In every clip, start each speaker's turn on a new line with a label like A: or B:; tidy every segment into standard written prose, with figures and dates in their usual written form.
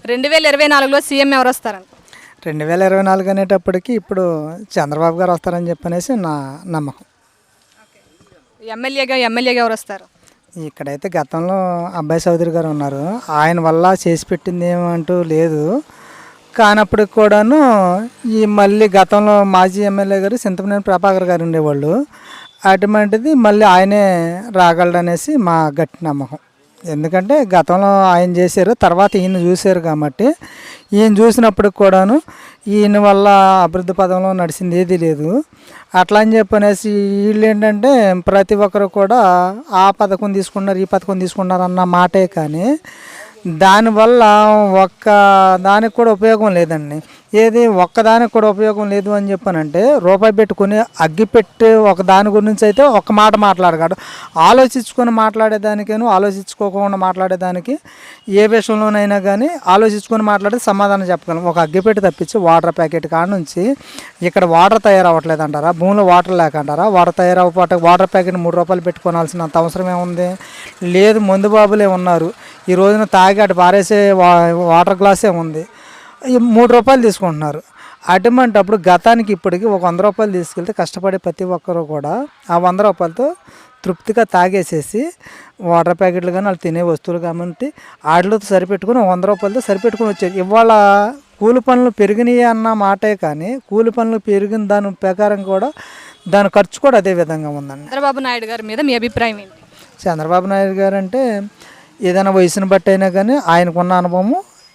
A: 2024లో CM ఎవరు వస్తారని?
B: 2024 అనేటప్పటికి ఇప్పుడు చంద్రబాబు గారు వస్తారని చెప్పనేసి నా నమ్మకం.
A: ఎమ్మెల్యేగా ఎవరు వస్తారు?
B: ఇక్కడైతే గతంలో అబ్బాయి చౌదరి గారు ఉన్నారు. ఆయన వల్ల చేసి పెట్టింది ఏమంటూ లేదు. కానప్పటికి కూడాను ఈ మళ్ళీ గతంలో మాజీ ఎమ్మెల్యే గారు చింతమనేని ప్రభాకర్ గారు ఉండేవాళ్ళు. అటువంటిది మళ్ళీ ఆయనే రాగలడనేసి మా గట్టి నమ్మకం. ఎందుకంటే గతంలో ఆయన చేశారు, తర్వాత ఈయన చూశారు కాబట్టి ఈయన చూసినప్పటికి కూడాను ఈయన వల్ల అభివృద్ధి పదంలో నడిచింది ఏదీ లేదు. అట్లా అని చెప్పనేసి వీళ్ళు ఏంటంటే ప్రతి ఒక్కరు కూడా ఆ పథకం తీసుకున్నారు, ఈ పథకం తీసుకున్నారు అన్న మాటే కానీ దానివల్ల ఒక్క దానికి కూడా ఉపయోగం లేదండి. ఏది ఒక్కదానికి కూడా ఉపయోగం లేదు అని చెప్పానంటే రూపాయి పెట్టుకుని అగ్గిపెట్టి ఒక దాని గురించి అయితే ఒక్క మాట మాట్లాడగాడు. ఆలోచించుకొని మాట్లాడేదానికేను ఆలోచించుకోకుండా మాట్లాడేదానికి ఏ విషయంలోనైనా కానీ ఆలోచించుకొని మాట్లాడితే సమాధానం చెప్పగలం. ఒక అగ్గిపెట్టి తప్పించి వాటర్ ప్యాకెట్ కాడ నుంచి ఇక్కడ వాటర్ తయారవ్వట్లేదు అంటారా? భూమిలో వాటర్ లేక అంటారా? వాటర్ తయారవ్వకపోతే వాటర్ ప్యాకెట్ 3 రూపాయలు పెట్టుకోవాల్సినంత అవసరం ఏముంది? లేదు, మందు బాబులే ఉన్నారు. ఈ రోజున తాగి అటు పారేసే వాటర్ గ్లాసే ఉంది, 3 రూపాయలు తీసుకుంటున్నారు. అటువంటిప్పుడు గతానికి ఇప్పటికి ఒక 100 రూపాయలు తీసుకెళ్తే కష్టపడే ప్రతి ఒక్కరు కూడా ఆ 100 రూపాయలతో తృప్తిగా తాగేసేసి వాటర్ ప్యాకెట్లు కానీ వాళ్ళు తినే వస్తువులు కాబట్టి వాటితో సరిపెట్టుకుని 100 రూపాయలతో సరిపెట్టుకుని వచ్చారు. ఇవాళ కూలి పనులు పెరిగినాయి అన్న మాటే కానీ కూలి పనులు పెరిగిన దాని ప్రకారం కూడా దాని ఖర్చు కూడా అదే విధంగా ఉందండి.
A: చంద్రబాబు నాయుడు గారి మీద మీ అభిప్రాయం ఏంటి?
B: చంద్రబాబు నాయుడు గారు అంటే ఏదైనా వయసును బట్టి అయినా కానీ ఆయనకున్న అనుభవం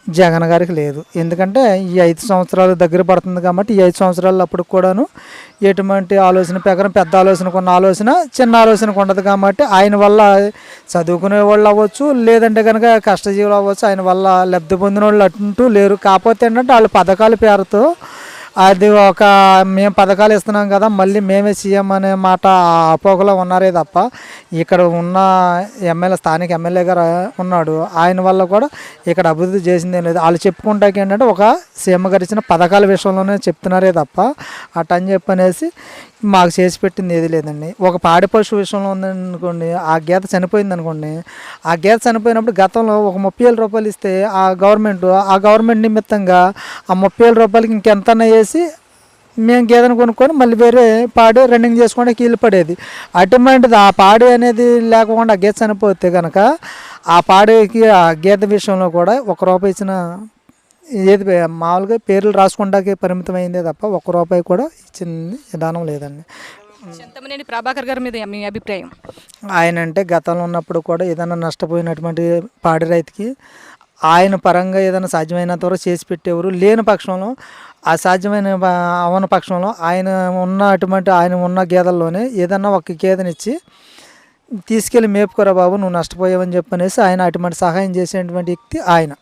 B: జగన్ గారికి లేదు. ఎందుకంటే ఈ 5 సంవత్సరాలు దగ్గర పడుతుంది కాబట్టి ఈ 5 సంవత్సరాలు అప్పుడు కూడాను ఎటువంటి ఆలోచన ప్రకారం పెద్ద ఆలోచనకు ఉన్న ఆలోచన చిన్న ఆలోచనకు ఉండదు కాబట్టి ఆయన వల్ల చదువుకునే వాళ్ళు అవ్వచ్చు, లేదంటే కనుక కష్టజీవులు అవ్వచ్చు, ఆయన వల్ల లబ్ధి పొందిన వాళ్ళు అంటూ లేరు. కాకపోతే ఏంటంటే వాళ్ళు పథకాల పేరుతో అది ఒక మేము పథకాలు ఇస్తున్నాం కదా మళ్ళీ మేమే సీఎం అనే మాట అపోహలో ఉన్నారే తప్ప ఇక్కడ ఉన్న స్థానిక ఎమ్మెల్యే గారు ఉన్నాడు, ఆయన వల్ల కూడా ఇక్కడ అభివృద్ధి చేసిందే లేదు. వాళ్ళు చెప్పుకుంటాకి ఏంటంటే ఒక సీఎం గారు ఇచ్చిన పథకాల విషయంలోనే చెప్తున్నారే తప్ప అటని చెప్పనేసి మాకు చేసి పెట్టింది ఏది లేదండి. ఒక పాడి పశువు విషయంలో ఉందనుకోండి, ఆ గీత చనిపోయింది అనుకోండి, ఆ గీత చనిపోయినప్పుడు గతంలో ఒక 30,000 రూపాయలు ఇస్తే ఆ గవర్నమెంట్ నిమిత్తంగా ఆ 30,000 రూపాయలకి ఇంకెంతన్నా వేసి మేము గీతను కొనుక్కొని మళ్ళీ వేరే పాడి రన్నింగ్ చేసుకుంటే కీలు పడేది. అటువంటిది ఆ పాడి అనేది లేకుండా ఆ గీత చనిపోతే కనుక ఆ పాడికి ఆ గీత విషయంలో కూడా ₹1 ఇచ్చిన ఏది మామూలుగా పేర్లు రాసుకుంటాకే పరిమితమైందే తప్ప ₹1 కూడా ఇచ్చిన విధానం లేదండి.
A: చింతమనేని ప్రభాకర్ గారి మీద మీ అభిప్రాయం?
B: ఆయన అంటే గతంలో ఉన్నప్పుడు కూడా ఏదైనా నష్టపోయినటువంటి పాడి రైతుకి ఆయన పరంగా ఏదైనా సాధ్యమైనంత వరకు చేసి పెట్టేవారు. లేని పక్షంలో ఆ సాధ్యమైన అవన పక్షంలో ఆయన ఉన్న గేదెల్లోనే ఏదన్నా ఒక గేదెనిచ్చి తీసుకెళ్ళి మేపుకోరా బాబు నువ్వు నష్టపోయావని చెప్పనేసి ఆయన అటువంటి సహాయం చేసేటువంటి వ్యక్తి ఆయన.